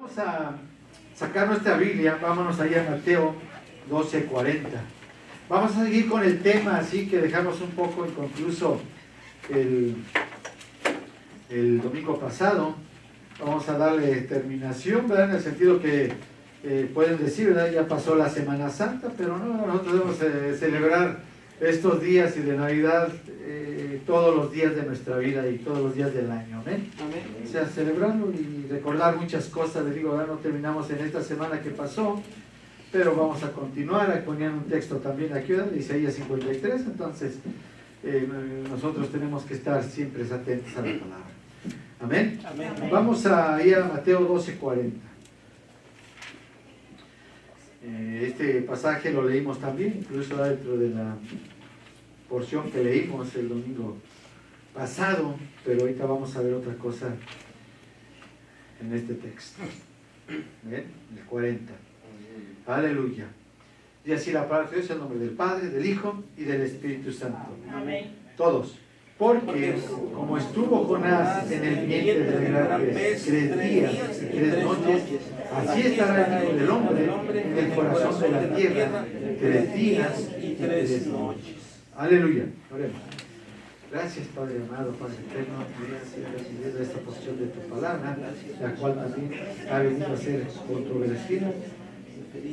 Vamos a sacar nuestra Biblia, vámonos ahí a Mateo 12:40. Vamos a seguir con el tema, así que dejamos un poco inconcluso el domingo pasado. Vamos a darle terminación, ¿verdad? En el sentido que pueden decir, ¿verdad? Ya pasó la Semana Santa, pero no, nosotros debemos celebrar estos días y de Navidad todos los días de nuestra vida y todos los días del año, ¿amén? Amén. O sea, celebrarlo y recordar muchas cosas. Les digo, ¿verdad? No terminamos en esta semana que pasó, pero vamos a continuar. Ahí ponían un texto también aquí, ¿verdad? De Isaías 53, entonces nosotros tenemos que estar siempre atentos a la palabra. ¿Amén? Amén. Vamos a ir a Mateo 12:40. Este pasaje lo leímos también, incluso dentro de la porción que leímos el domingo pasado, pero ahorita vamos a ver otra cosa en este texto. ¿Ven? El 40. Aleluya. Y así la palabra de Dios en el nombre del Padre, del Hijo y del Espíritu Santo. Amén. Todos. Porque como estuvo Jonás en el vientre del gran pez 3 días y 3 noches, así estará el Hijo del Hombre en el corazón de la tierra 3 días y 3 noches. Aleluya. Oremos. Gracias, Padre amado, Padre eterno, gracias de esta porción de tu palabra, la cual también ha venido a ser controversial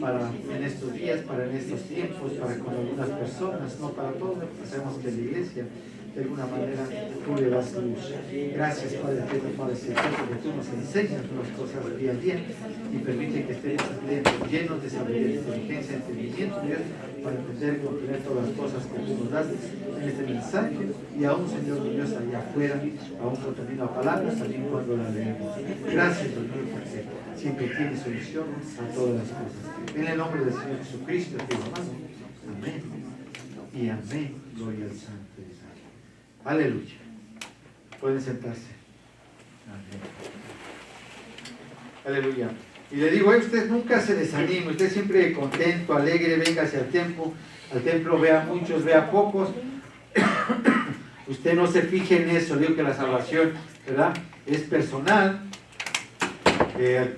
para en estos días, para en estos tiempos, para con algunas personas, no para todos, sabemos que la iglesia de alguna manera tú le das luz. Gracias, Padre eterno, Padre celestial, porque tú nos enseñas las cosas día a día y permite que estemos llenos de sabiduría, inteligencia, entendimiento, Dios, para entender y comprender todas las cosas que tú nos das en este mensaje y aún, Señor Dios, allá afuera, aún conteniendo a palabras, también cuando las leemos. Gracias, Señor, porque siempre tiene solución a todas las cosas. En el nombre del Señor Jesucristo, te amamos. Amén. Y amén. Gloria al Santo. Aleluya. Pueden sentarse. Amén. Aleluya. Y le digo, usted nunca se desanime, usted siempre contento, alegre, venga hacia el templo, vea a muchos, vea a pocos. Usted no se fije en eso, digo que la salvación, ¿verdad?, es personal.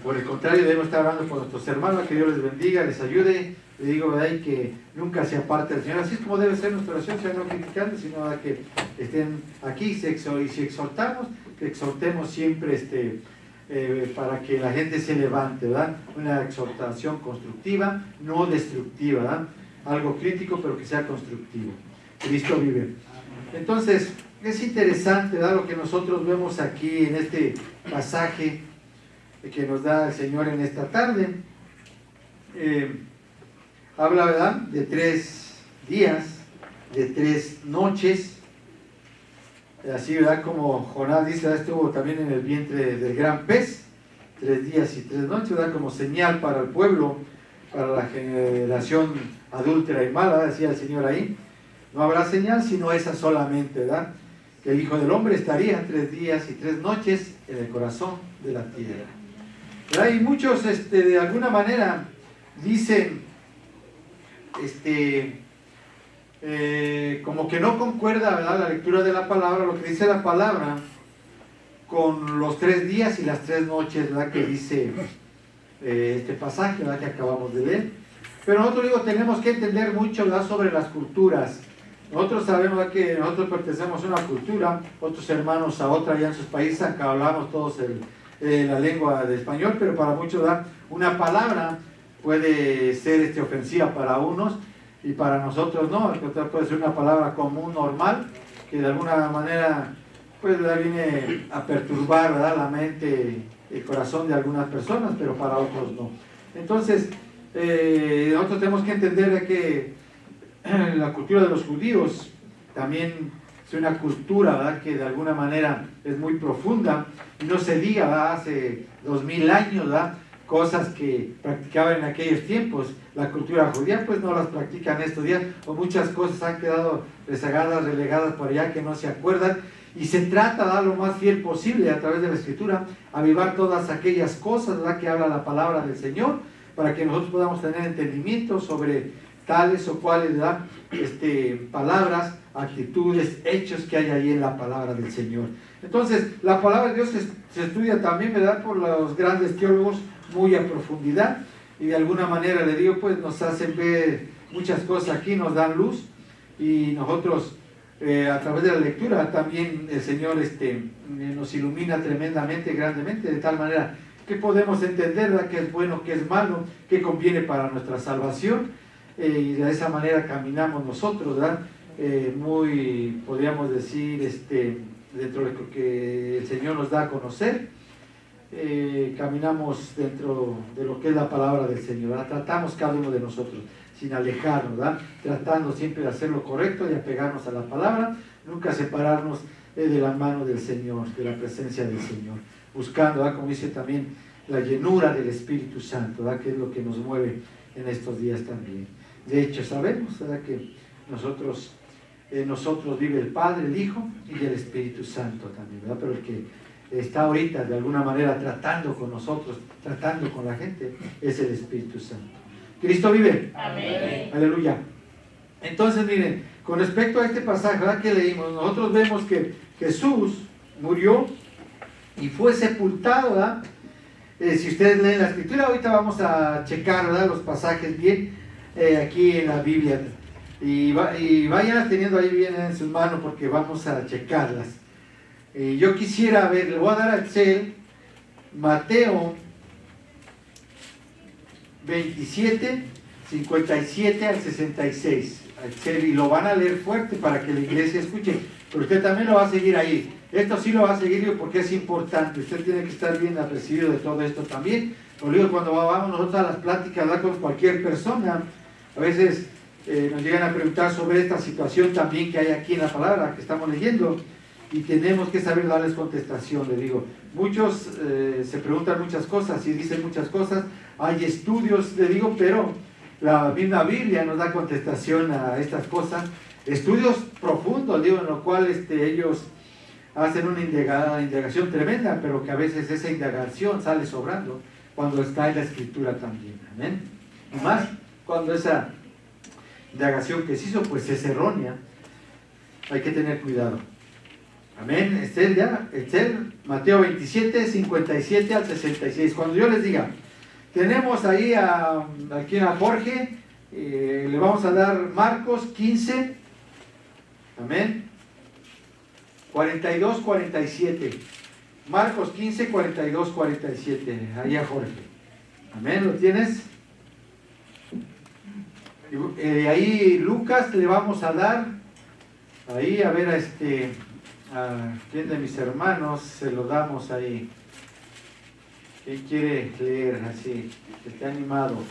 Por el contrario, debemos estar hablando con nuestros hermanos, que Dios les bendiga, les ayude. Le digo, ¿verdad?, y que nunca se aparte del Señor. Así es como debe ser nuestra oración, no criticando, sino ¿verdad?, que estén aquí. Y si exhortamos, que exhortemos siempre para que la gente se levante, ¿verdad? Una exhortación constructiva, no destructiva, ¿verdad? Algo crítico, pero que sea constructivo. Cristo vive. Entonces, es interesante, ¿verdad?, lo que nosotros vemos aquí en este pasaje que nos da el Señor en esta tarde. Habla, ¿verdad?, de 3 días, de 3 noches. Así, ¿verdad?, como Jonás dice, ¿verdad?, estuvo también en el vientre del gran pez 3 días y 3 noches, ¿verdad?, como señal para el pueblo, para la generación adúltera y mala, decía el Señor ahí. No habrá señal sino esa solamente, ¿verdad?, que el Hijo del Hombre estaría 3 días y 3 noches en el corazón de la tierra. ¿Verdad? Y muchos de alguna manera dicen como que no concuerda, ¿verdad?, la lectura de la palabra, lo que dice la palabra, con los 3 días y las 3 noches, ¿verdad?, que dice este pasaje, ¿verdad?, que acabamos de leer. Pero nosotros tenemos que entender mucho, ¿verdad?, sobre las culturas. Nosotros sabemos, ¿verdad?, que nosotros pertenecemos a una cultura, otros hermanos a otra, allá en sus países, aunque hablamos todos la lengua de español, pero para muchos, ¿verdad?, una palabra puede ser ofensiva para unos y para nosotros no. Puede ser una palabra común, normal, que de alguna manera pues viene a perturbar, ¿verdad?, la mente, el corazón de algunas personas, pero para otros no. Entonces nosotros tenemos que entender que la cultura de los judíos también es una cultura, ¿verdad?, que de alguna manera es muy profunda, y no se diga, ¿verdad?, hace 2000 años, ¿verdad?, cosas que practicaban en aquellos tiempos. La cultura judía pues no las practican estos días, o muchas cosas han quedado rezagadas, relegadas por allá, que no se acuerdan, y se trata de dar lo más fiel posible a través de la Escritura, avivar todas aquellas cosas, ¿verdad?, que habla la palabra del Señor, para que nosotros podamos tener entendimiento sobre tales o cuales, ¿verdad?, palabras actitudes, hechos que hay ahí en la palabra del Señor. Entonces, la palabra de Dios se estudia también, ¿verdad?, por los grandes teólogos muy a profundidad, y de alguna manera, le digo, pues nos hacen ver muchas cosas aquí, nos dan luz, y nosotros a través de la lectura también el Señor nos ilumina tremendamente, grandemente, de tal manera que podemos entender, ¿verdad?, qué es bueno, qué es malo, qué conviene para nuestra salvación, y de esa manera caminamos nosotros, ¿verdad? Muy, podríamos decir, dentro de lo que el Señor nos da a conocer, caminamos dentro de lo que es la palabra del Señor, ¿verdad? Tratamos cada uno de nosotros sin alejarnos, ¿verdad?, tratando siempre de hacer lo correcto, de apegarnos a la palabra, nunca separarnos de la mano del Señor, de la presencia del Señor, buscando, ¿verdad?, como dice también, la llenura del Espíritu Santo, ¿verdad?, que es lo que nos mueve en estos días también. De hecho, sabemos, ¿verdad?, que nosotros vive el Padre, el Hijo y el Espíritu Santo también, ¿verdad? Pero el que está ahorita de alguna manera tratando con nosotros, tratando con la gente, es el Espíritu Santo. ¿Cristo vive? Amén. Aleluya. Entonces, miren, con respecto a este pasaje, ¿verdad?, que leímos, nosotros vemos que Jesús murió y fue sepultado, ¿verdad? Si ustedes leen la Escritura, ahorita vamos a checar, ¿verdad?, los pasajes bien aquí en la Biblia. Y vayan teniendo ahí bien en sus manos porque vamos a checarlas. Yo quisiera ver, le voy a dar a Excel, Mateo 27, 57 al 66. Excel, y lo van a leer fuerte para que la iglesia escuche, pero usted también lo va a seguir ahí. Esto sí lo va a seguir yo porque es importante. Usted tiene que estar bien apercibido de todo esto también. Lo digo cuando vamos nosotros a las pláticas, ¿verdad?, con cualquier persona, a veces nos llegan a preguntar sobre esta situación también que hay aquí en la palabra que estamos leyendo, y tenemos que saber darles contestación. Le digo, muchos se preguntan muchas cosas y dicen muchas cosas, hay estudios, le digo, pero la misma Biblia nos da contestación a estas cosas, estudios profundos, digo, en los cuales ellos hacen una indagación tremenda, pero que a veces esa indagación sale sobrando cuando está en la Escritura también, amén. Y más cuando esa indagación que se hizo pues es errónea, hay que tener cuidado. Amén. Mateo 27, 57 al 66. Cuando yo les diga, tenemos ahí aquí a Jorge, le vamos a dar Marcos 15, amén, 42, 47. Marcos 15, 42, 47. Ahí a Jorge. Amén, ¿lo tienes? Ahí Lucas le vamos a dar, ahí a ver a quién de mis hermanos se lo damos ahí. ¿Quién quiere leer así? Que esté animado.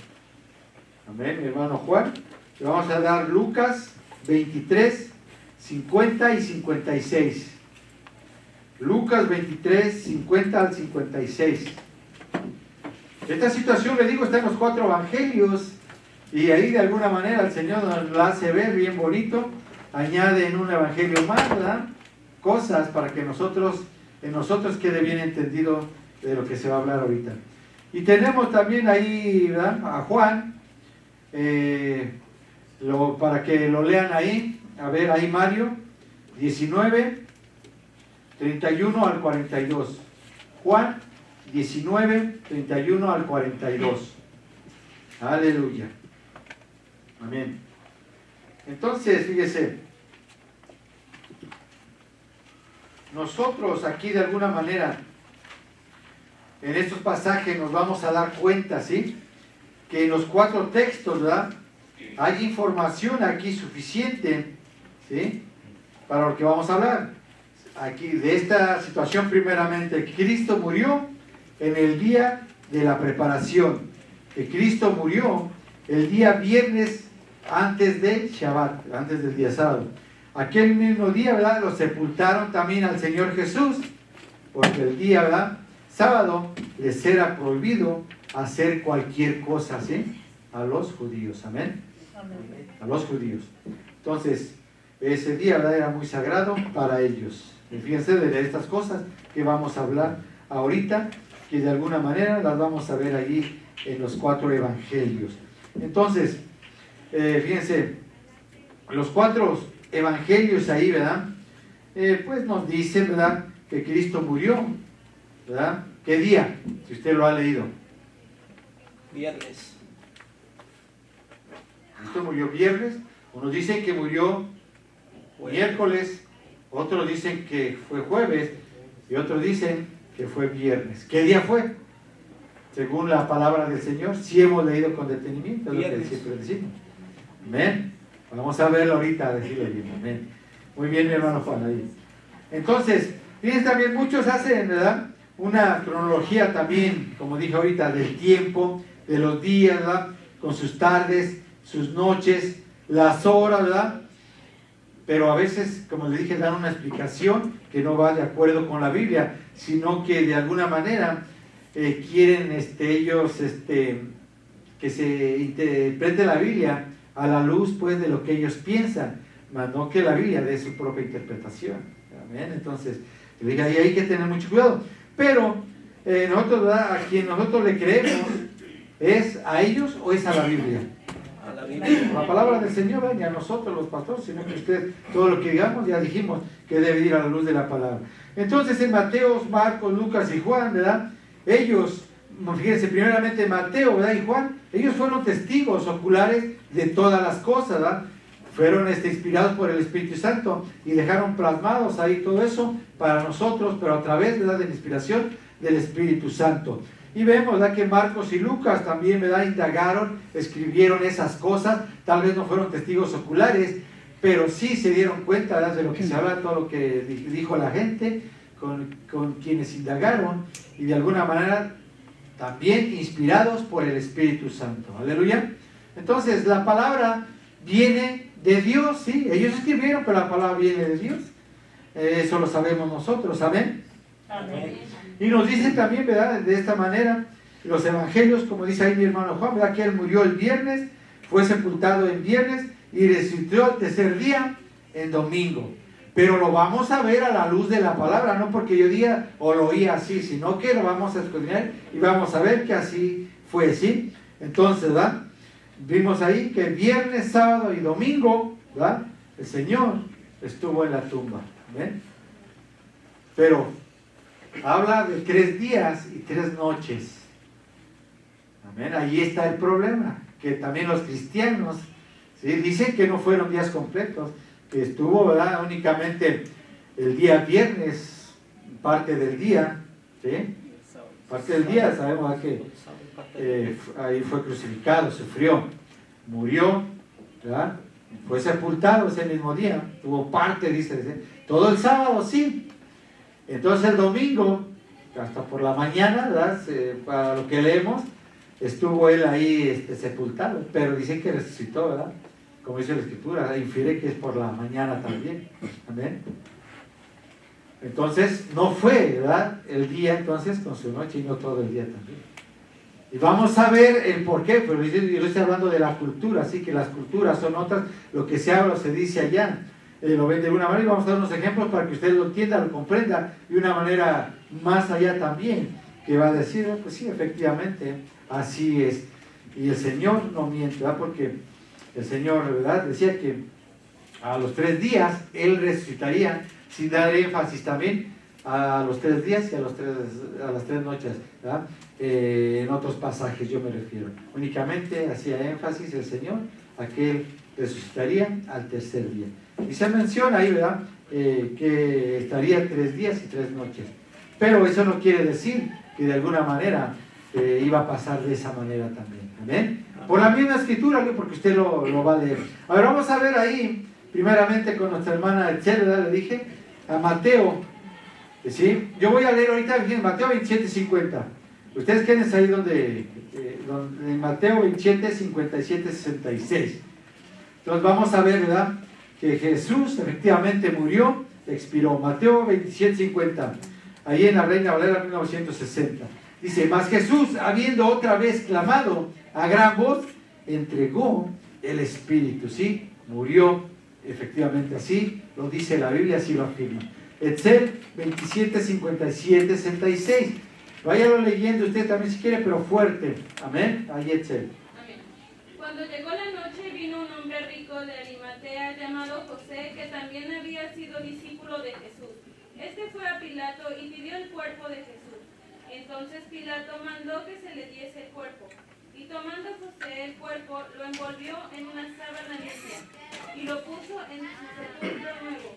Amén, mi hermano Juan. Le vamos a dar Lucas 23, 50 y 56. Lucas 23, 50 al 56. Esta situación, le digo, está en los 4 evangelios. Y ahí de alguna manera el Señor nos la hace ver bien bonito, añade en un evangelio más, ¿verdad?, cosas para que en nosotros quede bien entendido de lo que se va a hablar ahorita. Y tenemos también ahí, ¿verdad?, a Juan, para que lo lean ahí, a ver, ahí Mario, 19, 31 al 42. Juan 19, 31 al 42. Aleluya. Amén. Entonces, fíjese, nosotros aquí de alguna manera, en estos pasajes nos vamos a dar cuenta, ¿sí?, que en los 4 textos, ¿verdad?, hay información aquí suficiente, ¿sí?, para lo que vamos a hablar. Aquí, de esta situación primeramente, Cristo murió en el día de la preparación, que Cristo murió el día viernes antes de Shabbat, antes del día sábado. Aquel mismo día, ¿verdad?, lo sepultaron también al Señor Jesús, porque el día, ¿verdad?, sábado les era prohibido hacer cualquier cosa, ¿sí?, a los judíos, amén. A los judíos. Entonces, ese día, ¿verdad?, era muy sagrado para ellos. Y fíjense de estas cosas que vamos a hablar ahorita, que de alguna manera las vamos a ver allí en los 4 evangelios. Entonces, fíjense, los 4 evangelios ahí, ¿verdad? Pues nos dicen, ¿verdad?, que Cristo murió, ¿verdad? ¿Qué día? Si usted lo ha leído. Viernes. Cristo murió viernes. Unos dicen que murió miércoles, otros dicen que fue jueves y otros dicen que fue viernes. ¿Qué día fue? Según la palabra del Señor, si hemos leído con detenimiento, es lo que siempre decimos. Amén. Vamos a verlo ahorita, decirle bien. Amén. Muy bien, mi hermano Juan, ahí. Entonces, fíjense también, muchos hacen, ¿verdad?, una cronología también, como dije ahorita, del tiempo, de los días, ¿verdad?, con sus tardes, sus noches, las horas, ¿verdad? Pero a veces, como les dije, dan una explicación que no va de acuerdo con la Biblia, sino que de alguna manera quieren ellos que se interprete la Biblia a la luz, pues, de lo que ellos piensan, más no que la Biblia dé su propia interpretación. Amén. Entonces, le dije, ahí hay que tener mucho cuidado. Pero nosotros, ¿verdad?, a quien nosotros le creemos, ¿es a ellos o es a la Biblia? A la Biblia. La palabra del Señor, ¿verdad?, ni a nosotros los pastores, sino que usted, todo lo que digamos, ya dijimos que debe ir a la luz de la palabra. Entonces, en Mateo, Marcos, Lucas y Juan, ¿verdad?, ellos, fíjense, primeramente Mateo, ¿verdad?, y Juan, ellos fueron testigos oculares de todas las cosas, ¿verdad? Fueron inspirados por el Espíritu Santo y dejaron plasmados ahí todo eso para nosotros, pero a través, ¿verdad?, de la inspiración del Espíritu Santo. Y vemos, ¿verdad?, que Marcos y Lucas también, ¿verdad?, indagaron, escribieron esas cosas. Tal vez no fueron testigos oculares, pero sí se dieron cuenta, ¿verdad?, de lo que se habla, todo lo que dijo la gente con quienes indagaron, y de alguna manera también inspirados por el Espíritu Santo. Aleluya. Entonces, la palabra viene de Dios, sí, ellos escribieron, pero la palabra viene de Dios. Eso lo sabemos nosotros, ¿amén? Amén. Y nos dice también, ¿verdad?, de esta manera, los evangelios, como dice ahí mi hermano Juan, ¿verdad?, que él murió el viernes, fue sepultado el viernes y resucitó el tercer día, en domingo. Pero lo vamos a ver a la luz de la palabra, no porque yo diga o lo oí así, sino que lo vamos a escudriñar y vamos a ver que así fue, ¿sí? Entonces, ¿verdad?, vimos ahí que viernes, sábado y domingo, ¿verdad?, el Señor estuvo en la tumba. ¿Ven? Pero habla de 3 días y 3 noches. Amén. Ahí está el problema, que también los cristianos, ¿sí?, dicen que no fueron días completos, que estuvo, ¿verdad?, únicamente el día viernes, parte del día, ¿sí? Parte del día, sabemos que ahí fue crucificado, sufrió, murió, ¿verdad?, fue sepultado ese mismo día, tuvo parte, dice, todo el sábado, sí. Entonces el domingo, hasta por la mañana, ¿verdad?, para lo que leemos, estuvo él ahí sepultado, pero dicen que resucitó, ¿verdad?, como dice la Escritura, infiere que es por la mañana también. Amén. Entonces, no fue, ¿verdad?, el día entonces con su noche y no todo el día también. Y vamos a ver el por qué, pero yo estoy hablando de la cultura, así que las culturas son otras, lo que se habla o se dice allá, lo ven de una manera, y vamos a dar unos ejemplos para que usted lo entienda, lo comprenda de una manera más allá también, que va a decir, pues sí, efectivamente, así es. Y el Señor no miente, ¿verdad?, porque el Señor, ¿verdad?, decía que a los 3 días Él resucitaría, sin dar énfasis también a los 3 días y a las 3 noches, ¿verdad? En otros pasajes yo me refiero. Únicamente hacía énfasis el Señor a que Él resucitaría al tercer día. Y se menciona ahí, ¿verdad?, que estaría 3 días y 3 noches. Pero eso no quiere decir que de alguna manera iba a pasar de esa manera también. ¿Amén? Por la misma escritura, porque usted lo va a leer. A ver, vamos a ver ahí, primeramente con nuestra hermana Etzel, ¿verdad? Le dije, a Mateo, ¿sí? Yo voy a leer ahorita en Mateo 27:50. Ustedes quédense ahí donde en Mateo 27, 57, 66. Entonces vamos a ver, ¿verdad?, que Jesús efectivamente murió, expiró. Mateo 27:50, ahí en la Reina Valera 1960. Dice, mas Jesús, habiendo otra vez clamado a gran voz, entregó el Espíritu, ¿sí? Murió, efectivamente así, lo dice la Biblia, así lo afirma. Etzel 27, 57, 66. Váyalo leyendo usted también si quiere, pero fuerte. Amén. Ahí Etzel. Amén. Cuando llegó la noche, vino un hombre rico de Arimatea, Arimatea llamado José, que también había sido discípulo de Jesús. Este fue a Pilato y pidió el cuerpo de Jesús. Entonces Pilato mandó que se le diese el cuerpo. Y tomando José el cuerpo, lo envolvió en una sábana limpia y lo puso en su sepulcro nuevo,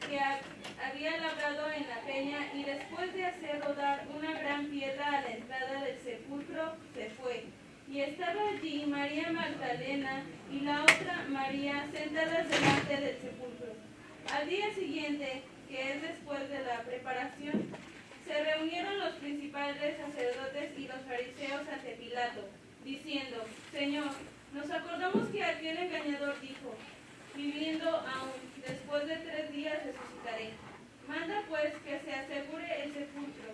que había labrado en la peña, y después de hacer rodar una gran piedra a la entrada del sepulcro, se fue. Y estaba allí María Magdalena y la otra María sentadas delante del sepulcro. Al día siguiente, que es después de la preparación, se reunieron los principales sacerdotes y los fariseos ante Pilato, diciendo: Señor, nos acordamos que aquel engañador dijo: viviendo aún, después de 3 días resucitaré. Manda pues que se asegure el sepulcro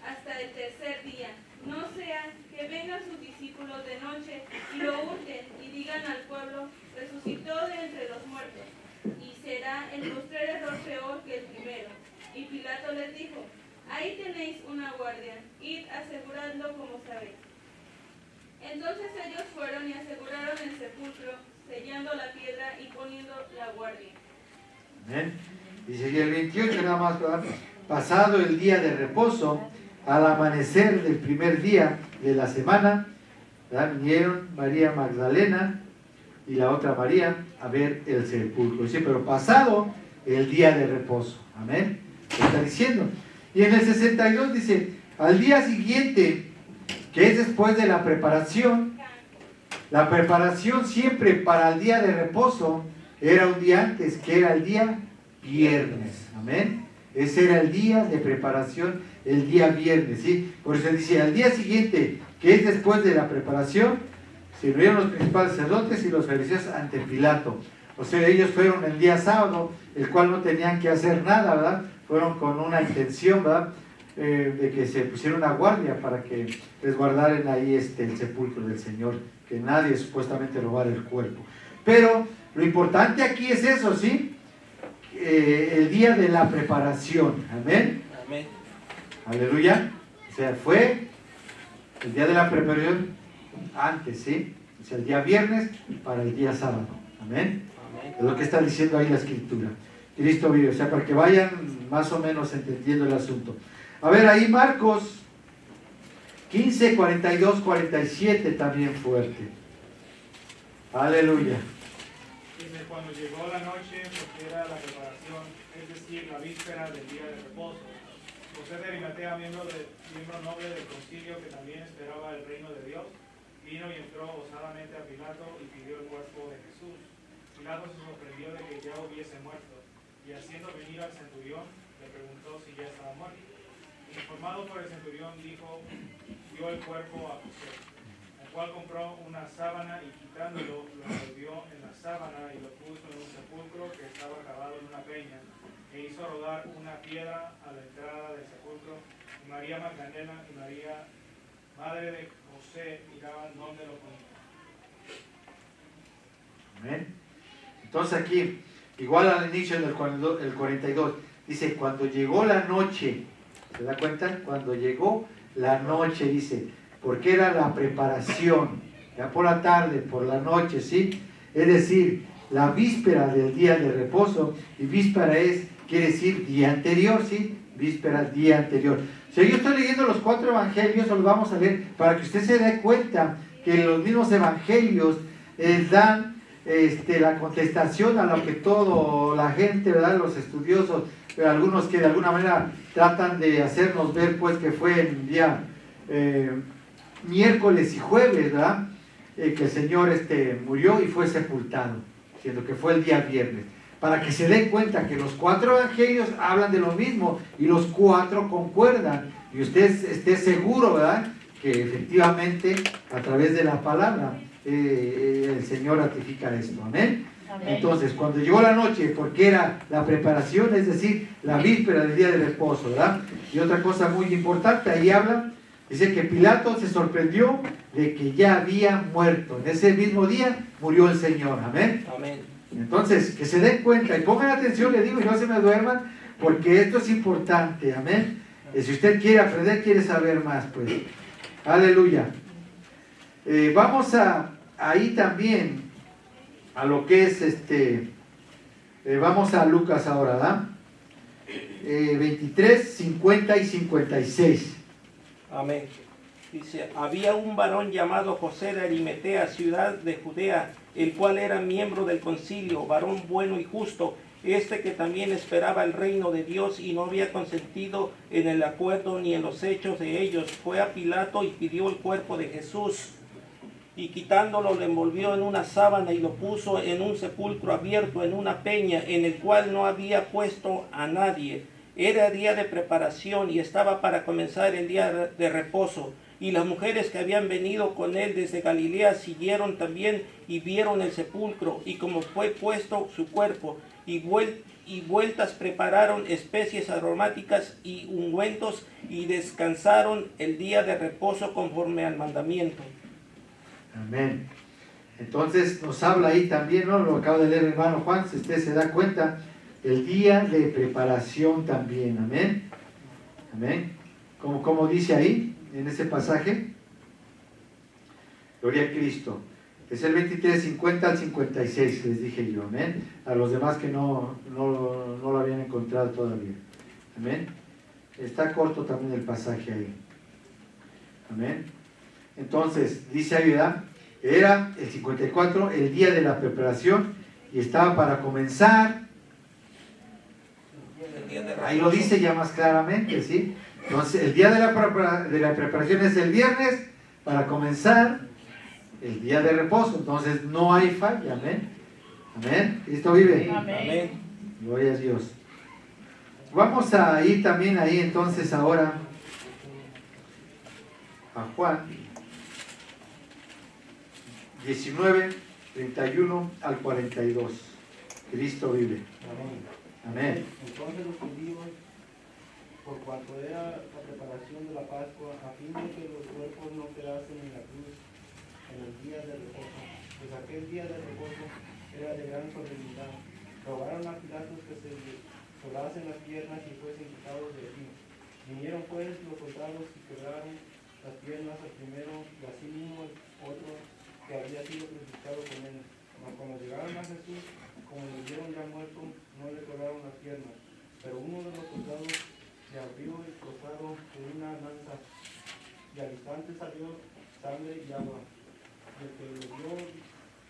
hasta el tercer día, no sea que vengan sus discípulos de noche y lo hurten y digan al pueblo: resucitó de entre los muertos, y será el postrer error peor que el primero. Y Pilato les dijo: ahí tenéis una guardia, id aseguradlo como sabéis. Entonces ellos fueron y aseguraron el sepulcro, sellando la piedra y poniendo la guardia. Amén. Dice, y el 28 nada más, ¿verdad? Pasado el día de reposo, al amanecer del primer día de la semana, ¿verdad?, vinieron María Magdalena y la otra María a ver el sepulcro. Sí, pero pasado el día de reposo. Amén. ¿Qué está diciendo? Y en el 62 dice, al día siguiente, que es después de la preparación siempre para el día de reposo era un día antes, que era el día viernes. Amén. Ese era el día de preparación, el día viernes, ¿sí? Por eso dice, al día siguiente, que es después de la preparación, se reunieron los principales sacerdotes y los fariseos ante Pilato. O sea, ellos fueron el día sábado, el cual no tenían que hacer nada, ¿verdad? Fueron con una intención, ¿verdad?, de que se pusiera una guardia para que resguardaran ahí el sepulcro del Señor, que nadie supuestamente robara el cuerpo. Pero lo importante aquí es eso, ¿sí? El día de la preparación. Amén. Amén. Aleluya. O sea, fue el día de la preparación antes, ¿sí? O sea, el día viernes para el día sábado. Amén. Amén. Es lo que está diciendo ahí la escritura. Cristo vive, o sea, para que vayan más o menos entendiendo el asunto. A ver, ahí Marcos 15, 42, 47 también fuerte. Aleluya. Dice, cuando llegó la noche, porque era la preparación, es decir, la víspera del día de reposo, José de Arimatea, miembro noble del concilio que también esperaba el reino de Dios, vino y entró osadamente a Pilato y pidió el cuerpo de Jesús. Pilato se sorprendió de que ya hubiese muerto, y haciendo venir al centurión, le preguntó si ya estaba muerto. Informado por el centurión, dijo, dio el cuerpo a José, el cual compró una sábana y quitándolo, lo envolvió en la sábana y lo puso en un sepulcro que estaba cavado en una peña, e hizo rodar una piedra a la entrada del sepulcro, y María Magdalena y María, madre de José, miraban dónde lo ponía. Amén. Entonces aquí, igual al inicio del 42, dice, cuando llegó la noche, ¿se da cuenta? Cuando llegó la noche, dice, porque era la preparación, ya por la tarde, por la noche, ¿sí? Es decir, la víspera del día de reposo, y víspera quiere decir día anterior, ¿sí? Víspera, día anterior. Si yo estoy leyendo los 4 evangelios, los vamos a leer para que usted se dé cuenta que los mismos evangelios dan la contestación a lo que toda la gente, ¿verdad?, los estudiosos, algunos que de alguna manera tratan de hacernos ver, pues, que fue el día miércoles y jueves, ¿verdad?, que el Señor murió y fue sepultado, siendo que fue el día viernes, para que se den cuenta que los 4 evangelios hablan de lo mismo y los 4 concuerdan, y usted esté seguro, ¿verdad?, que efectivamente a través de la palabra el Señor ratifica esto. Amén. Amén. Entonces, cuando llegó la noche, porque era la preparación, es decir, la víspera del día de reposo, ¿verdad? Y otra cosa muy importante, ahí habla, dice que Pilato se sorprendió de que ya había muerto. En ese mismo día murió el Señor. Amén. Amén. Entonces, que se den cuenta y pongan atención, les digo, y no se me duerman, porque esto es importante. Amén. Si usted quiere aprender, quiere saber más, pues. Aleluya. Vamos ahí también a lo que es Vamos a Lucas ahora, ¿verdad? 23, 50 y 56. Amén. Dice, había un varón llamado José de Arimatea, ciudad de Judea, el cual era miembro del concilio, varón bueno y justo, que también esperaba el reino de Dios y no había consentido en el acuerdo ni en los hechos de ellos. Fue a Pilato y pidió el cuerpo de Jesús, y quitándolo lo envolvió en una sábana y lo puso en un sepulcro abierto, en una peña, en el cual no había puesto a nadie. Era día de preparación y estaba para comenzar el día de reposo. Y las mujeres que habían venido con él desde Galilea siguieron también y vieron el sepulcro, y como fue puesto su cuerpo, y vueltas prepararon especies aromáticas y ungüentos, y descansaron el día de reposo conforme al mandamiento. Amén. Entonces nos habla ahí también, ¿no? Lo acaba de leer el hermano Juan, si usted se da cuenta, el día de preparación también. Amén. Amén. Como dice ahí, en ese pasaje. Gloria a Cristo. Es el 23, 50 al 56, les dije yo. Amén. A los demás que no lo habían encontrado todavía. Amén. Está corto también el pasaje ahí. Amén. Entonces, dice ahí, ¿verdad? Era el 54, el día de la preparación, y estaba para comenzar. Ahí lo dice ya más claramente, ¿sí? Entonces, el día de la preparación es el viernes, para comenzar el día de reposo. Entonces, no hay falla, amén. Amén. ¿Cristo vive? Amén. Gloria a Dios. Vamos a ir también ahí entonces ahora a Juan 19, 31 al 42. Cristo vive. Amén. Entonces los judíos, por cuanto era la preparación de la Pascua, a fin de que los cuerpos no quedasen en la cruz en el día de reposo, pues aquel día de reposo era de gran solemnidad, rogaron a Pilato que se les solasen las piernas y fuesen quitados de allí. Vinieron pues los soldados y quebraron las piernas al primero y asimismo el otro que había sido crucificado con él. Mas cuando llegaron a Jesús, como le vieron ya muerto, no le quebraron las piernas. Pero uno de los soldados le abrió el costado con una lanza, y al instante salió sangre y agua. Y el que lo vio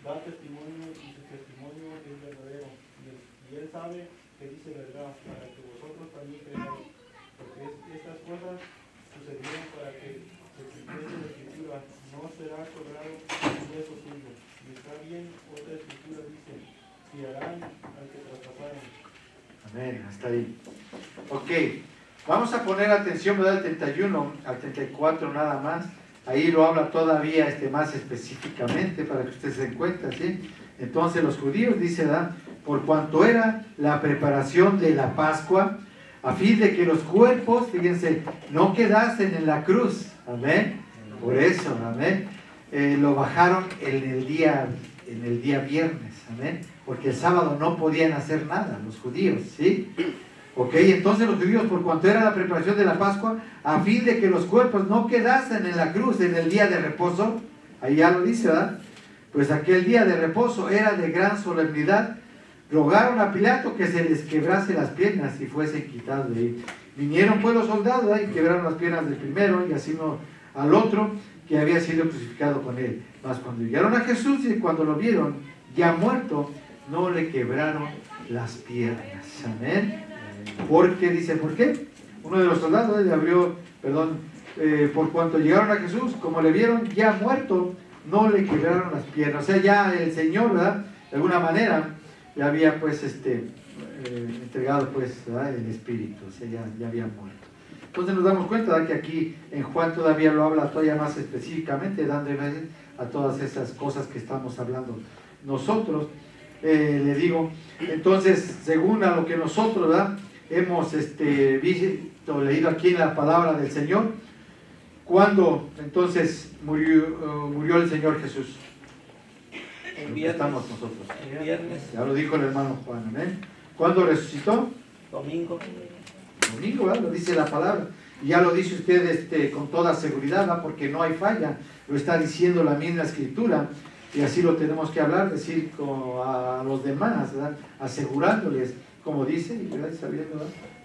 da testimonio, y su testimonio es verdadero. Y él sabe que dice verdad, para que vosotros también creáis. Porque estas cosas sucedieron para que se cumpliese la escritura: no será cobrado un hueso suyo. Y está bien, otra escritura dice: fiarán al que traspasaren. Amén, hasta ahí. Ok, vamos a poner atención, ¿verdad? Al 31, al 34 nada más. Ahí lo habla todavía más específicamente para que usted se den cuenta, ¿sí? Entonces los judíos, dice, ¿verdad? Por cuanto era la preparación de la Pascua, a fin de que los cuerpos, fíjense, no quedasen en la cruz. Amén. Por eso, amén. Lo bajaron en el día viernes, amén. Porque el sábado no podían hacer nada los judíos, ¿sí? Ok, entonces los judíos, por cuanto era la preparación de la Pascua, a fin de que los cuerpos no quedasen en la cruz en el día de reposo, ahí ya lo dice, ¿verdad? Pues aquel día de reposo era de gran solemnidad. Rogaron a Pilato que se les quebrase las piernas y fuesen quitados de ahí. Vinieron pues los soldados, ¿verdad? Y quebraron las piernas del primero y así no al otro que había sido crucificado con él. Mas cuando llegaron a Jesús y cuando lo vieron ya muerto, no le quebraron las piernas. Amén. Porque dice, ¿por qué? Uno de los soldados le abrió, por cuanto llegaron a Jesús, como le vieron ya muerto, no le quebraron las piernas. O sea, ya el Señor, ¿verdad? De alguna manera, ya había pues entregado pues, ¿verdad? El Espíritu, o sea, ya había muerto. Entonces nos damos cuenta, ¿verdad? Que aquí en Juan todavía lo habla todavía más específicamente, dando énfasis a todas esas cosas que estamos hablando nosotros. Le digo, entonces, según a lo que nosotros, ¿verdad? Hemos visto, leído aquí en la palabra del Señor, ¿cuándo entonces murió el Señor Jesús? El viernes. Estamos nosotros. El viernes. Ya lo dijo el hermano Juan, amén. ¿Cuándo resucitó? Domingo. Domingo, ¿verdad? Lo dice la palabra. Y ya lo dice usted con toda seguridad, ¿verdad? Porque no hay falla. Lo está diciendo la misma Escritura. Y así lo tenemos que hablar, decir a los demás, ¿verdad? Asegurándoles, como dice, ¿verdad? Sabiendo,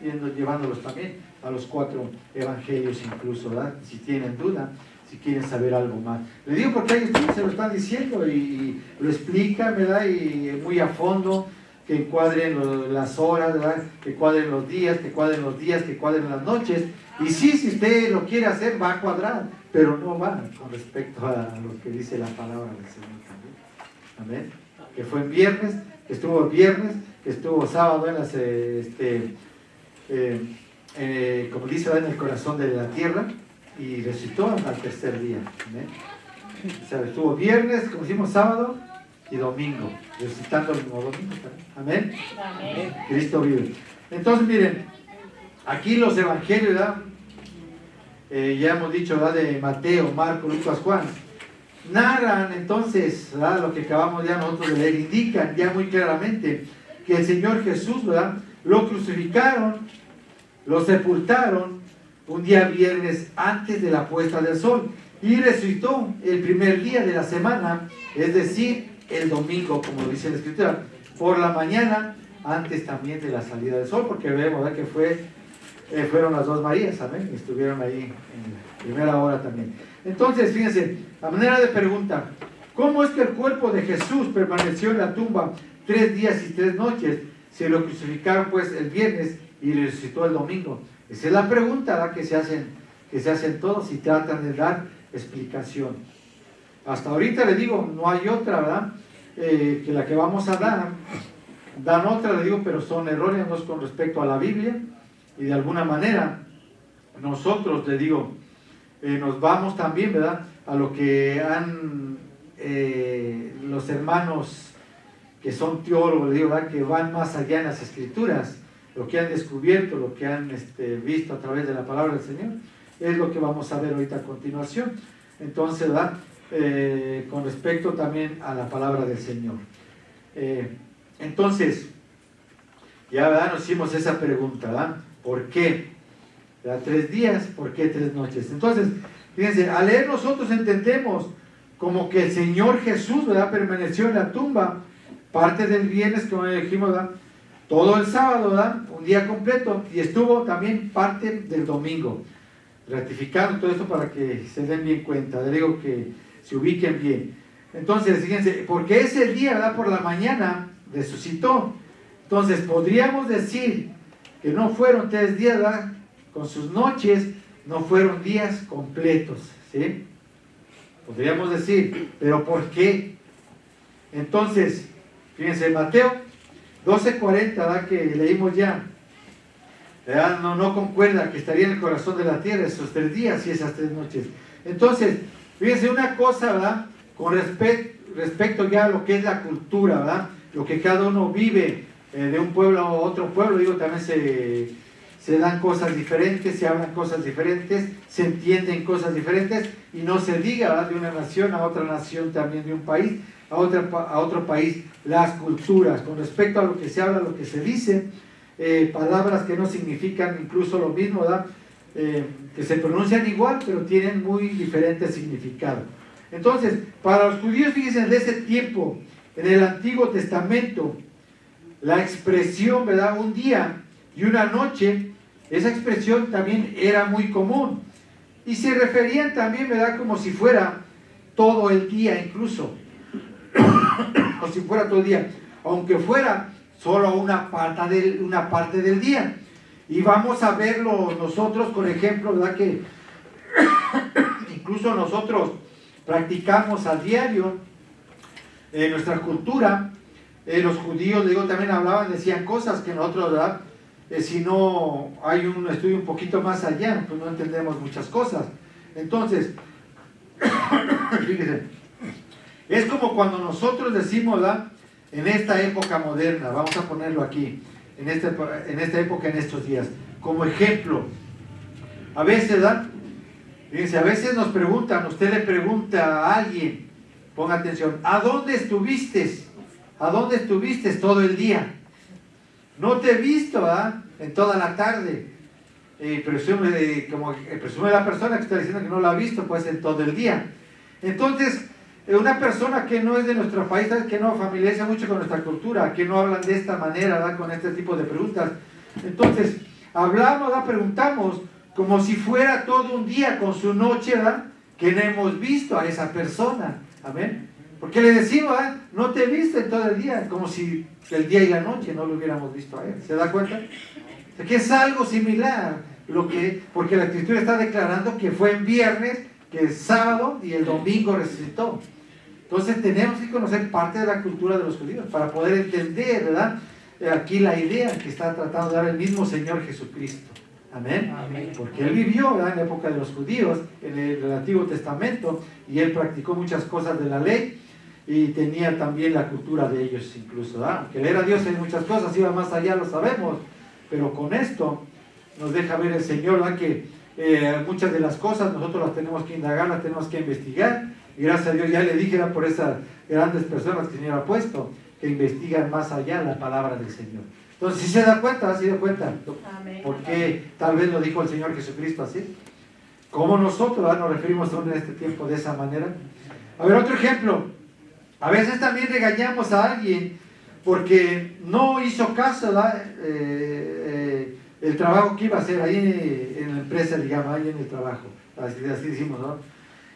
¿verdad? Llevándolos también a los 4 evangelios incluso, ¿verdad? Si tienen duda, si quieren saber algo más. Le digo porque ellos se lo están diciendo y lo explican, ¿verdad? Y muy a fondo, que encuadren las horas, ¿verdad? Que cuadren los días, que cuadren las noches. Y sí, si usted lo quiere hacer, va a cuadrar, pero no va con respecto a lo que dice la palabra del Señor también. Amén. Que fue en viernes, que estuvo sábado en las, como dice, en el corazón de la tierra, y resucitó al tercer día. Amén. O sea, estuvo viernes, como decimos, sábado y domingo, resucitando el mismo domingo también. Amén. Amén. Cristo vive. Entonces, miren, aquí los evangelios, ¿verdad? Ya hemos dicho, ¿verdad? De Mateo, Marcos, Lucas, Juan, narran entonces, ¿verdad? Lo que acabamos ya nosotros de leer, indican ya muy claramente que el Señor Jesús, ¿verdad? Lo crucificaron, lo sepultaron un día viernes antes de la puesta del sol y resucitó el primer día de la semana, es decir, el domingo, como dice la Escritura, por la mañana, antes también de la salida del sol, porque vemos, ¿verdad? Que fueron las 2 Marías, amén, estuvieron ahí en primera hora también. Entonces, fíjense, a manera de pregunta, ¿cómo es que el cuerpo de Jesús permaneció en la tumba 3 días y 3 noches? Se lo crucificaron pues el viernes y resucitó el domingo. Esa es la pregunta, ¿verdad? que se hacen todos y tratan de dar explicación. Hasta ahorita le digo, no hay otra, ¿verdad? Que la que vamos a dar, dan otra, le digo, pero son erróneos con respecto a la Biblia. Y de alguna manera, nosotros, le digo, nos vamos también, ¿verdad? A lo que han los hermanos que son teólogos, le digo, ¿verdad? Que van más allá en las Escrituras, lo que han descubierto, lo que han visto a través de la palabra del Señor, es lo que vamos a ver ahorita a continuación. Entonces, ¿verdad? Con respecto también a la palabra del Señor. Entonces, ya, ¿verdad? Nos hicimos esa pregunta, ¿verdad? ¿Por qué? ¿Verdad? 3 días, ¿por qué 3 noches? Entonces, fíjense, al leer nosotros entendemos como que el Señor Jesús, ¿verdad? Permaneció en la tumba parte del viernes, como dijimos, ¿verdad? Todo el sábado, ¿verdad? Un día completo, y estuvo también parte del domingo, ratificando todo esto para que se den bien cuenta, le digo que se ubiquen bien. Entonces, fíjense, porque ese día, ¿verdad? Por la mañana resucitó. Entonces, podríamos decir que no fueron 3 días, ¿verdad? Con sus noches, no fueron días completos, ¿sí? Podríamos decir, pero ¿por qué? Entonces, fíjense, Mateo 12:40, ¿verdad? Que leímos ya, ¿verdad? No concuerda que estaría en el corazón de la tierra esos 3 días y esas 3 noches. Entonces, fíjense una cosa, ¿verdad? Con respecto ya a lo que es la cultura, ¿verdad? Lo que cada uno vive de un pueblo a otro pueblo, digo, también se dan cosas diferentes, se hablan cosas diferentes, se entienden cosas diferentes, y no se diga, ¿verdad? De una nación a otra nación, también de un país a otro país, las culturas, con respecto a lo que se habla, lo que se dice, palabras que no significan incluso lo mismo, ¿verdad? Que se pronuncian igual, pero tienen muy diferente significado. Entonces, para los judíos, fíjense, de ese tiempo, en el Antiguo Testamento, la expresión, ¿verdad? Un día y una noche, esa expresión también era muy común. Y se referían también, ¿verdad? Como si fuera todo el día incluso. O si fuera todo el día. Aunque fuera solo una parte del día. Y vamos a verlo nosotros, por ejemplo, ¿verdad? Que incluso nosotros practicamos a diario en nuestra cultura. Los judíos, digo, también hablaban, decían cosas que nosotros, ¿verdad? Si no hay un estudio un poquito más allá, pues no entendemos muchas cosas. Entonces, fíjense, es como cuando nosotros decimos, ¿verdad? En esta época moderna, vamos a ponerlo aquí, en esta época, en estos días, como ejemplo, a veces, ¿verdad? Fíjense, a veces nos preguntan, usted le pregunta a alguien, ponga atención, ¿a dónde estuviste? ¿A dónde estuviste todo el día? No te he visto, ¿verdad? En toda la tarde. Presume la persona que está diciendo que no la ha visto, pues en todo el día. Entonces, una persona que no es de nuestro país, que no familiariza mucho con nuestra cultura, que no hablan de esta manera, ¿verdad? Con este tipo de preguntas. Entonces, hablamos, ¿verdad? Preguntamos como si fuera todo un día con su noche, ¿verdad? Que no hemos visto a esa persona. Amén. Porque le decimos, ¿verdad? No te viste en todo el día, como si el día y la noche no lo hubiéramos visto a él. ¿Se da cuenta? O sea, que es algo similar, porque la Escritura está declarando que fue en viernes, que es sábado y el domingo resucitó. Entonces tenemos que conocer parte de la cultura de los judíos para poder entender, ¿verdad? Aquí la idea que está tratando de dar el mismo Señor Jesucristo. Amén. Amén. Porque Él vivió, ¿verdad? En la época de los judíos, en el Antiguo Testamento, y Él practicó muchas cosas de la ley y tenía también la cultura de ellos incluso, ¿verdad? Aunque Él era Dios en muchas cosas, iba más allá, lo sabemos, pero con esto nos deja ver el Señor, ¿verdad? Que muchas de las cosas nosotros las tenemos que indagar, las tenemos que investigar, y gracias a Dios ya le dije por esas grandes personas que el Señor ha puesto, que investigan más allá la palabra del Señor. Entonces, si se da cuenta, ¿se da cuenta? ¿Por qué tal vez lo dijo el Señor Jesucristo así? ¿Cómo nosotros, ¿verdad? Nos referimos aún en este tiempo de esa manera? A ver, otro ejemplo. A veces también regañamos a alguien porque no hizo caso, ¿verdad? El trabajo que iba a hacer ahí en la empresa, digamos, ahí en el trabajo. Así decimos, ¿no?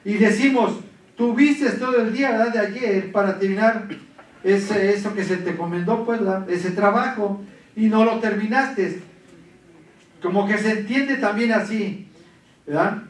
Y decimos, tuviste todo el día, ¿verdad? De ayer para terminar eso que se te encomendó, pues, ¿verdad? Ese trabajo, y no lo terminaste. Como que se entiende también así, ¿verdad?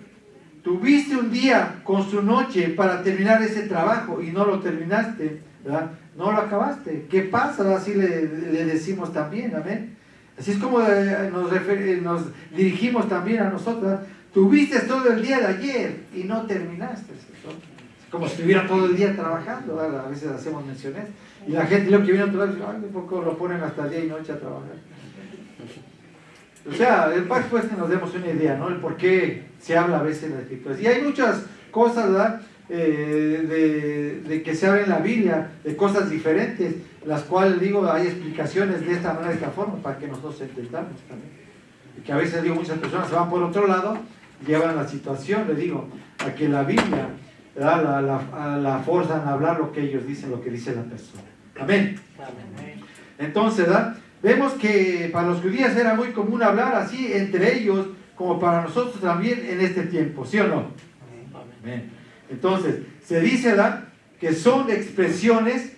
Tuviste un día con su noche para terminar ese trabajo y no lo terminaste, ¿verdad? No lo acabaste. ¿Qué pasa? Así le decimos también, amén. Así es como nos dirigimos también a nosotros, ¿verdad? Tuviste todo el día de ayer y no terminaste, ¿no? Como si estuviera todo el día trabajando, ¿verdad? A veces hacemos menciones y la gente lo que viene a trabajar, ay, un poco lo ponen hasta día y noche a trabajar. O sea, el paz pues que nos demos una idea, ¿no? El por qué se habla a veces en las Escrituras. Y hay muchas cosas, ¿verdad? De que se habla en la Biblia, de cosas diferentes, las cuales, digo, hay explicaciones de esta manera, de esta forma, para que nosotros entendamos también. Y que a veces, digo, muchas personas se van por otro lado, llevan la situación, le digo, a que la Biblia, ¿verdad? La forzan a hablar lo que ellos dicen, lo que dice la persona. Amén. Entonces, ¿verdad? Vemos que para los judíos era muy común hablar así entre ellos, como para nosotros también en este tiempo, ¿sí o no? Amén. Entonces, se dice, ¿verdad? Que son expresiones,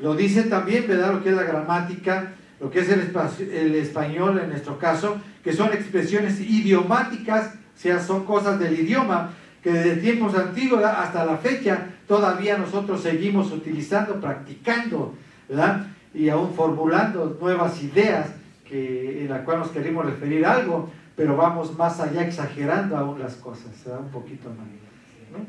lo dice también, ¿verdad? Lo que es la gramática, lo que es el español en nuestro caso, que son expresiones idiomáticas, o sea, son cosas del idioma, que desde tiempos antiguos, ¿verdad? Hasta la fecha, todavía nosotros seguimos utilizando, practicando, ¿verdad? Y aún formulando nuevas ideas en las cuales nos queremos referir a algo, pero vamos más allá exagerando aún las cosas, ¿verdad? Un poquito más, ¿no?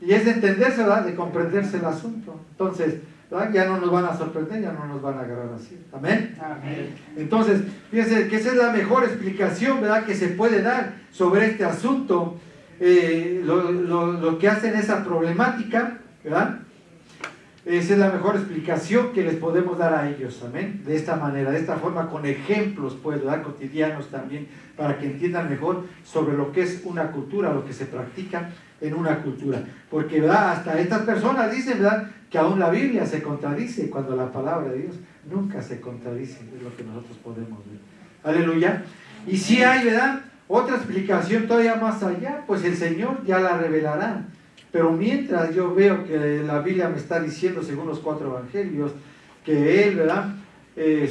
Y es de entenderse, ¿verdad? De comprenderse el asunto. Entonces, ¿verdad? Ya no nos van a sorprender, ya no nos van a agarrar así. ¿Amén? Amén. Entonces, fíjense que esa es la mejor explicación, ¿verdad? Que se puede dar sobre este asunto, lo que hacen esa problemática, ¿verdad? Esa es la mejor explicación que les podemos dar a ellos, amén, de esta manera, de esta forma, con ejemplos, pues, ¿verdad? Cotidianos también, para que entiendan mejor sobre lo que es una cultura, lo que se practica en una cultura, porque, ¿verdad? Hasta estas personas dicen, ¿verdad? Que aún la Biblia se contradice, cuando la palabra de Dios nunca se contradice, es lo que nosotros podemos ver. Aleluya. Y si hay, ¿verdad? Otra explicación todavía más allá, pues el Señor ya la revelará. Pero mientras yo veo que la Biblia me está diciendo, según los 4 evangelios, que Él, ¿verdad?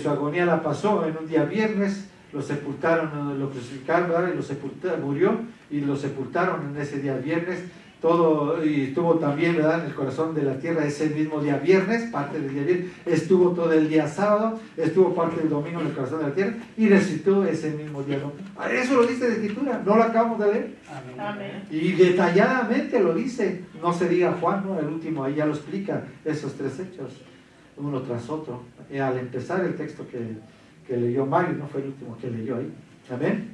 Su agonía la pasó en un día viernes, lo sepultaron, lo crucificaron, ¿verdad? Y murió y lo sepultaron en ese día viernes. Todo, y estuvo también, ¿verdad? En el corazón de la tierra ese mismo día viernes, parte del día viernes, estuvo todo el día sábado, estuvo parte del domingo en el corazón de la tierra y resucitó ese mismo día domingo. Eso lo dice la Escritura, no lo acabamos de leer. Amén. Y detalladamente lo dice, no se diga Juan, ¿no? El último ahí ya lo explica, esos 3 hechos, uno tras otro. Y al empezar el texto que leyó Mario, no fue el último que leyó ahí. Amén.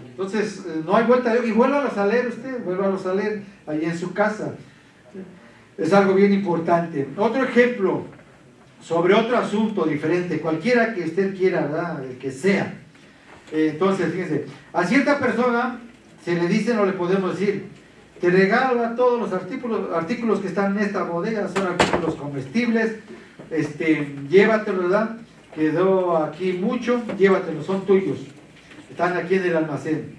Entonces, no hay vuelta, y vuélvalos a leer usted, vuélvalos a leer ahí en su casa. Es algo bien importante. Otro ejemplo sobre otro asunto diferente, cualquiera que usted quiera, ¿verdad? El que sea. Entonces, fíjense, a cierta persona se le dice, no le podemos decir, te regalo, ¿verdad? Todos los artículos que están en esta bodega son artículos comestibles, llévatelos, ¿verdad? Quedó aquí mucho, llévatelos, son tuyos, están aquí en el almacén,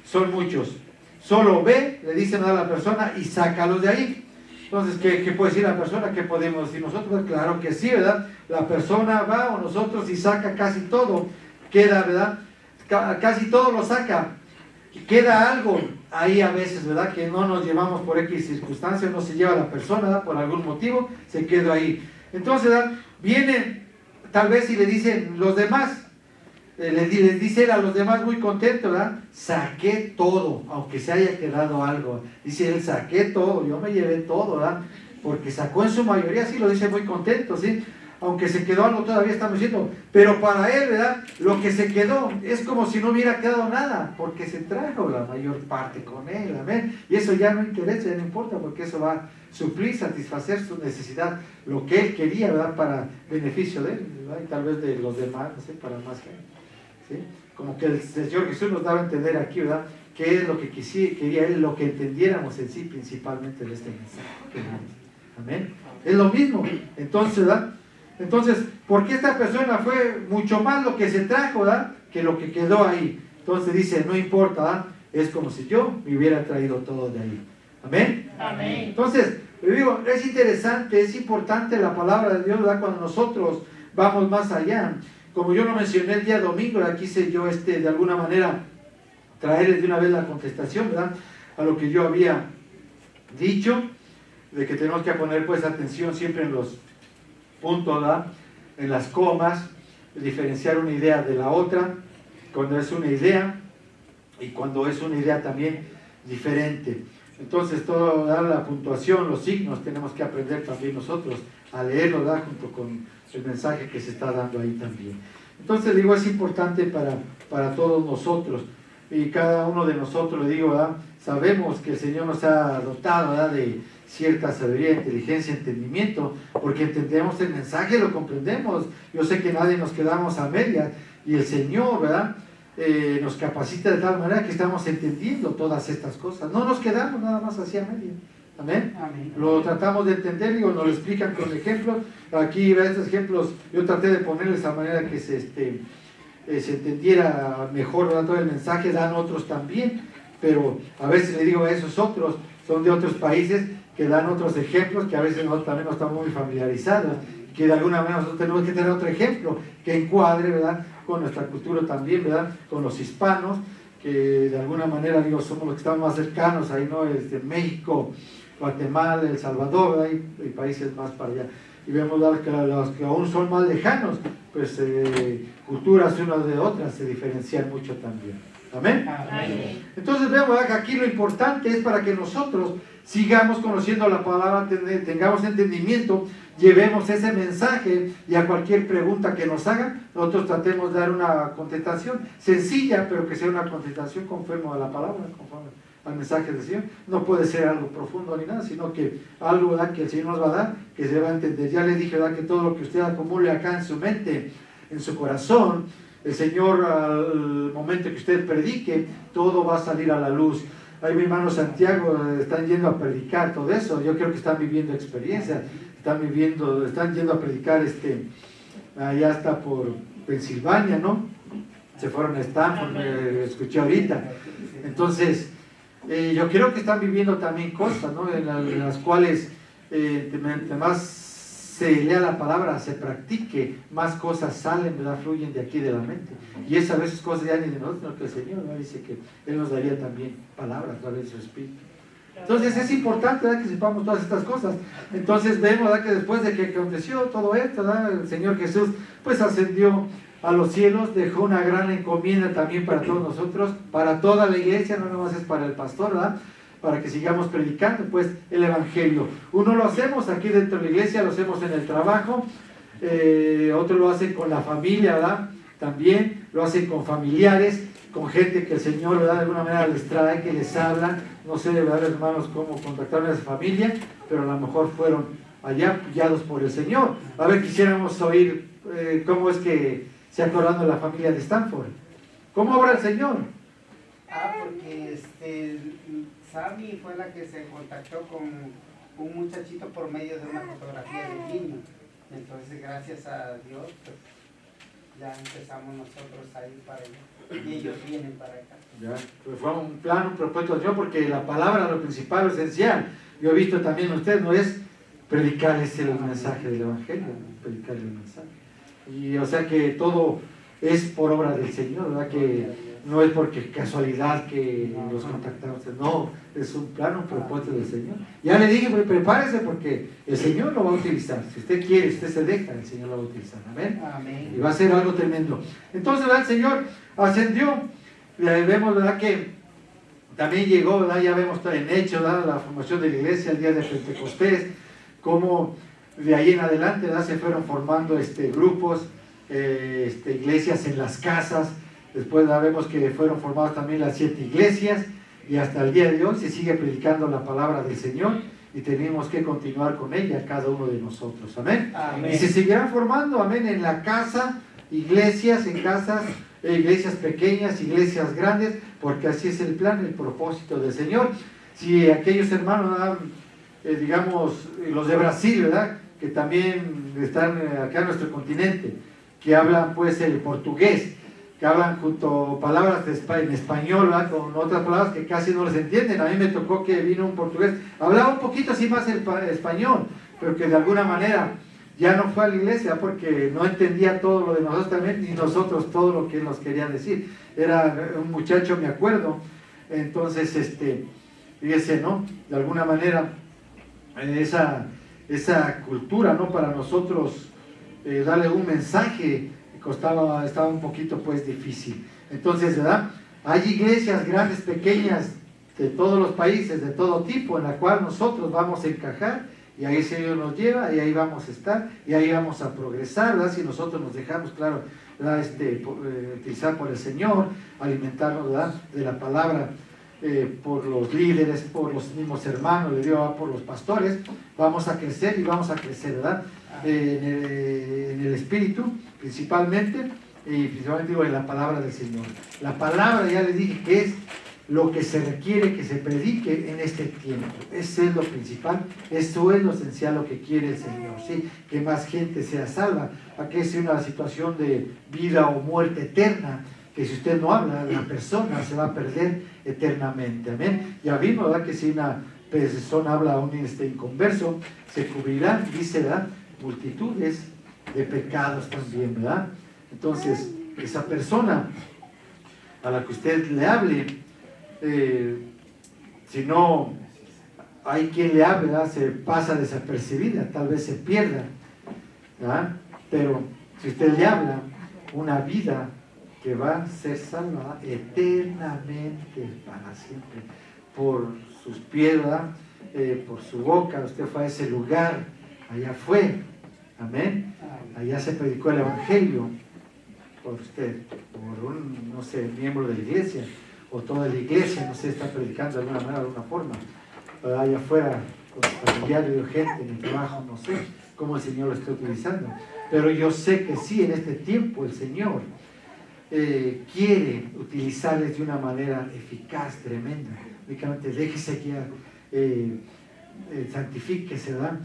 son muchos. Solo ve, le dicen a la persona, y sácalos de ahí. Entonces, ¿qué puede decir la persona? ¿Qué podemos decir nosotros? Claro que sí, ¿verdad? La persona va o nosotros y saca casi todo, queda, ¿verdad? Casi todo lo saca, queda algo ahí a veces, ¿verdad? Que no nos llevamos por X circunstancias, no se lleva la persona, ¿verdad? Por algún motivo, se quedó ahí. Entonces, ¿verdad? Vienen tal vez y le dicen los demás, les dice él a los demás muy contento, ¿verdad? Saqué todo, aunque se haya quedado algo. Dice él, saqué todo, yo me llevé todo, ¿verdad? Porque sacó en su mayoría, sí, lo dice muy contento, ¿sí? Aunque se quedó algo todavía estamos diciendo, pero para él, ¿verdad? Lo que se quedó es como si no hubiera quedado nada, porque se trajo la mayor parte con él, amén. Y eso ya no interesa, ya no importa, porque eso va a suplir, satisfacer su necesidad, lo que él quería, ¿verdad? Para beneficio de él, ¿verdad? Y tal vez de los demás, no sé, para más gente, ¿sí? Como que el Señor Jesús nos daba a entender aquí, ¿verdad? Qué es lo que quería él, lo que entendiéramos en sí, principalmente de este mensaje. Amén. Es lo mismo, entonces, ¿verdad? Entonces, ¿por qué esta persona fue mucho más lo que se trajo, ¿verdad? Que lo que quedó ahí? Entonces dice, no importa, ¿verdad? Es como si yo me hubiera traído todo de ahí. ¿Amén? Amén. Entonces, le digo, es interesante, es importante la palabra de Dios, ¿verdad? Cuando nosotros vamos más allá. Como yo lo mencioné el día domingo, ¿verdad? Quise yo de alguna manera traerles de una vez la contestación, ¿verdad? A lo que yo había dicho, de que tenemos que poner pues atención siempre en los puntos, ¿verdad? En las comas, diferenciar una idea de la otra, cuando es una idea y cuando es una idea también diferente. Entonces, toda, ¿verdad? La puntuación, los signos, tenemos que aprender también nosotros a leerlo, ¿verdad? Junto con el mensaje que se está dando ahí también. Entonces, digo, es importante para todos nosotros y cada uno de nosotros, le digo, ¿verdad? Sabemos que el Señor nos ha dotado, ¿verdad? De cierta sabiduría, inteligencia, entendimiento, porque entendemos el mensaje, lo comprendemos. Yo sé que nadie nos quedamos a medias y el Señor, ¿verdad? Nos capacita de tal manera que estamos entendiendo todas estas cosas. No nos quedamos nada más así a medias. Amén. Amén. Lo tratamos de entender, digo, nos lo explican con ejemplos. Aquí, estos ejemplos, yo traté de ponerles a manera que se entendiera mejor, ¿verdad? Todo el mensaje. Dan otros también, pero a veces le digo a esos otros, son de otros países, que dan otros ejemplos que a veces nosotros también no estamos muy familiarizados, que de alguna manera nosotros tenemos que tener otro ejemplo que encuadre, ¿verdad? Con nuestra cultura también, ¿verdad? Con los hispanos, que de alguna manera, digo, somos los que estamos más cercanos ahí, ¿no? México, Guatemala, El Salvador, ¿verdad? Y países más para allá. Y vemos, ¿verdad? Que los que aún son más lejanos, pues culturas unas de otras se diferencian mucho también. ¿Amén? Amén. Entonces vemos, ¿verdad? Que aquí lo importante es para que nosotros sigamos conociendo la palabra, tengamos entendimiento, llevemos ese mensaje y a cualquier pregunta que nos hagan, nosotros tratemos de dar una contestación sencilla, pero que sea una contestación conforme a la palabra, conforme al mensaje del Señor. No puede ser algo profundo ni nada, sino que algo, ¿verdad? Que el Señor nos va a dar, que se va a entender. Ya les dije, ¿verdad? Que todo lo que usted acumule acá en su mente, en su corazón, el Señor, al momento que usted predique, todo va a salir a la luz. Ahí mi hermano Santiago están yendo a predicar todo eso. Yo creo que están viviendo experiencias, están yendo a predicar allá hasta por Pensilvania, ¿no? Se fueron a Stanford, me escuché ahorita. Entonces, yo creo que están viviendo también cosas, ¿no? En las cuales más se lea la palabra, se practique, más cosas salen, ¿verdad? Fluyen de aquí de la mente. Y es a veces cosas ya ni de nosotros, sino que el Señor, ¿no? Dice que Él nos daría también palabras a través de su Espíritu. Entonces es importante, ¿verdad? Que sepamos todas estas cosas. Entonces vemos, ¿verdad? Que después de que aconteció todo esto, ¿verdad? El Señor Jesús pues ascendió a los cielos, dejó una gran encomienda también para todos nosotros, para toda la iglesia, no nomás es para el pastor, ¿verdad? Para que sigamos predicando pues el Evangelio. Uno lo hacemos aquí dentro de la iglesia, lo hacemos en el trabajo, otro lo hacen con la familia, ¿verdad? También lo hacen con familiares, con gente que el Señor, ¿verdad? De alguna manera les trae, que les habla. No sé, ¿verdad, hermanos, cómo contactaron a esa familia, pero a lo mejor fueron allá guiados por el Señor. A ver, quisiéramos oír cómo es que se acordando de la familia de Stanford. ¿Cómo obra el Señor? Porque Sami fue la que se contactó con un muchachito por medio de una fotografía de niño. Entonces, gracias a Dios, pues, ya empezamos nosotros a ir para allá. Y ellos vienen para acá. Ya, pues fue un plan, un propósito del Señor, porque la palabra, lo principal, lo esencial. Yo he visto también a ustedes, no es predicarles el mensaje del Evangelio, predicarles el mensaje. Y o sea que todo es por obra del Señor, ¿verdad? Que no es porque casualidad que los contactamos, no, es un plan, un propósito del Señor. Ya le dije, pues, prepárese porque el Señor lo va a utilizar. Si usted quiere, si usted se deja, el Señor lo va a utilizar. Amén. Amén. Y va a ser algo tremendo. Entonces, ¿verdad? El Señor ascendió. Vemos, ¿verdad? Que también llegó, ¿verdad? Ya vemos en Hechos, ¿verdad? La formación de la iglesia, el día de Pentecostés, cómo de ahí en adelante, ¿verdad? Se fueron formando grupos, iglesias en las casas. Después vemos que fueron formadas también las 7 iglesias y hasta el día de hoy se sigue predicando la palabra del Señor y tenemos que continuar con ella cada uno de nosotros. Amén. Amén. Y se seguirán formando, amén, en la casa, iglesias, en casas, iglesias pequeñas, iglesias grandes, porque así es el plan, el propósito del Señor. Si aquellos hermanos, digamos, los de Brasil, ¿verdad? Que también están acá en nuestro continente, que hablan pues el portugués, que hablan junto palabras en español, ¿verdad? Con otras palabras que casi no les entienden. A mí me tocó que vino un portugués, hablaba un poquito así más el español, pero que de alguna manera ya no fue a la iglesia porque no entendía todo lo de nosotros también, ni nosotros todo lo que él nos quería decir. Era un muchacho, me acuerdo, entonces, fíjese, ¿no? De alguna manera, esa cultura, ¿no? Para nosotros darle un mensaje estaba un poquito pues difícil. Entonces, ¿verdad? Hay iglesias grandes, pequeñas, de todos los países, de todo tipo, en la cual nosotros vamos a encajar y ahí el Señor nos lleva y ahí vamos a estar y ahí vamos a progresar, ¿verdad? Si nosotros nos dejamos, claro, ¿verdad? Utilizar por el Señor, alimentarnos, ¿verdad? De la palabra, por los líderes, por los mismos hermanos, le digo, por los pastores, vamos a crecer y vamos a crecer, ¿verdad? En el Espíritu, principalmente, y principalmente digo en la palabra del Señor. La palabra, ya les dije, que es lo que se requiere que se predique en este tiempo. Eso es lo principal, eso es lo esencial, lo que quiere el Señor, ¿sí? Que más gente sea salva. Aquí es una situación de vida o muerte eterna, que si usted no habla, la persona se va a perder eternamente. Amén. Ya vimos, ¿verdad? Que si una persona habla a un inconverso, se cubrirán, dice, ¿verdad? Multitudes de pecados también, ¿verdad? Entonces, esa persona a la que usted le hable, si no hay quien le hable, ¿verdad? Se pasa desapercibida, tal vez se pierda, ¿verdad? Pero si usted le habla, una vida que va a ser salva eternamente, para siempre, por sus pies, ¿verdad? Por su boca, usted fue a ese lugar, allá fue, amén, allá se predicó el Evangelio por usted, por un, no sé, miembro de la iglesia, o toda la iglesia, no sé, está predicando de alguna manera, de alguna forma, allá afuera, con familiares o gente en el trabajo, no sé cómo el Señor lo está utilizando, pero yo sé que sí, en este tiempo el Señor quiere utilizarles de una manera eficaz, tremenda. Únicamente déjese guiar, santifíquese, ¿verdad?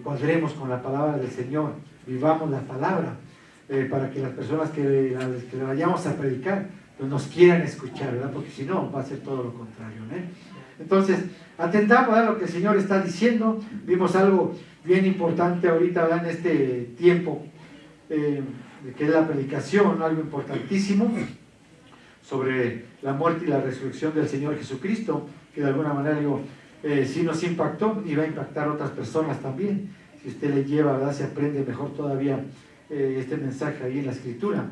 Cuadremos con la palabra del Señor, vivamos la palabra, para que las personas que le vayamos a predicar pues nos quieran escuchar, ¿verdad? Porque si no, va a ser todo lo contrario, ¿eh? Entonces, atendamos a lo que el Señor está diciendo. Vimos algo bien importante ahorita, ¿verdad? En este tiempo, que es la predicación, algo importantísimo sobre la muerte y la resurrección del Señor Jesucristo, que de alguna manera, digo, sí nos impactó y va a impactar a otras personas también. Si usted le lleva, ¿verdad? Se aprende mejor todavía este mensaje ahí en la Escritura.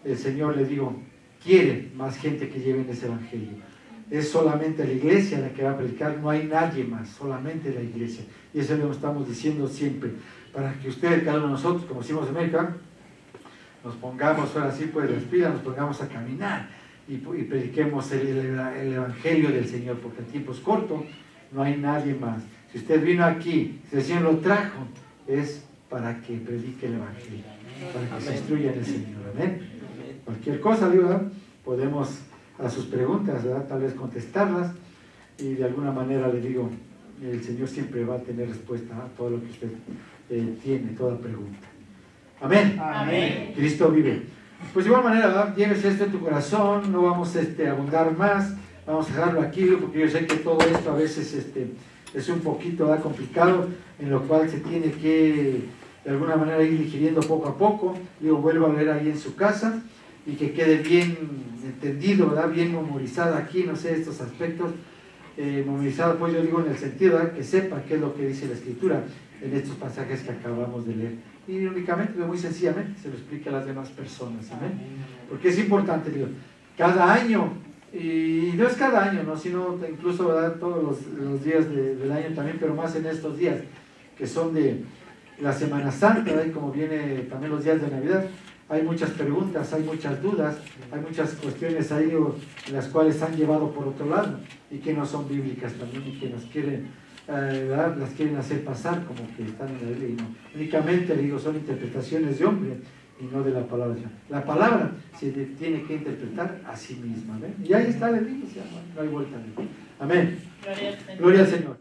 El Señor, le digo, quiere más gente que lleven ese Evangelio. Es solamente la iglesia la que va a predicar, no hay nadie más, solamente la iglesia. Y eso lo estamos diciendo siempre, para que ustedes, cada uno de nosotros, como decimos en América, nos pongamos ahora sí pues las pilas, nos pongamos a caminar y prediquemos el Evangelio del Señor, porque el tiempo es corto, no hay nadie más. Si usted vino aquí, si el Señor lo trajo, es para que predique el Evangelio, para que se instruya en el Señor. Amén. Cualquier cosa, ¿verdad? Podemos a sus preguntas, ¿verdad? Tal vez contestarlas. y de alguna manera le digo, el Señor siempre va a tener respuesta a todo lo que usted tiene, toda pregunta. Amén. Amén. Cristo vive. Pues de igual manera, ¿verdad? Lleves esto en tu corazón, no vamos a abundar más, vamos a dejarlo aquí, porque yo sé que todo esto a veces es un poquito complicado, en lo cual se tiene que de alguna manera ir digiriendo poco a poco. Digo, vuelvo a leer ahí en su casa y que quede bien entendido, ¿verdad? Bien memorizado aquí, no sé, estos aspectos, memorizado, pues yo digo en el sentido, ¿verdad? Que sepa qué es lo que dice la Escritura en estos pasajes que acabamos de leer. Y únicamente, muy sencillamente, se lo explique a las demás personas, ¿amén? Porque es importante, digo, cada año, y no es cada año, ¿no? Sino incluso, ¿verdad? Todos los días del año también, pero más en estos días, que son de la Semana Santa, ¿verdad? Y como viene también los días de Navidad, hay muchas preguntas, hay muchas dudas, hay muchas cuestiones ahí en las cuales han llevado por otro lado y que no son bíblicas también y que nos quieren, las quieren hacer pasar como que están en la Biblia y no. Únicamente, digo, son interpretaciones de hombre y no de la palabra de Dios. La palabra se tiene que interpretar a sí misma, ¿ven? Y ahí está, le digo, no hay vuelta. Amén. Gloria al Señor.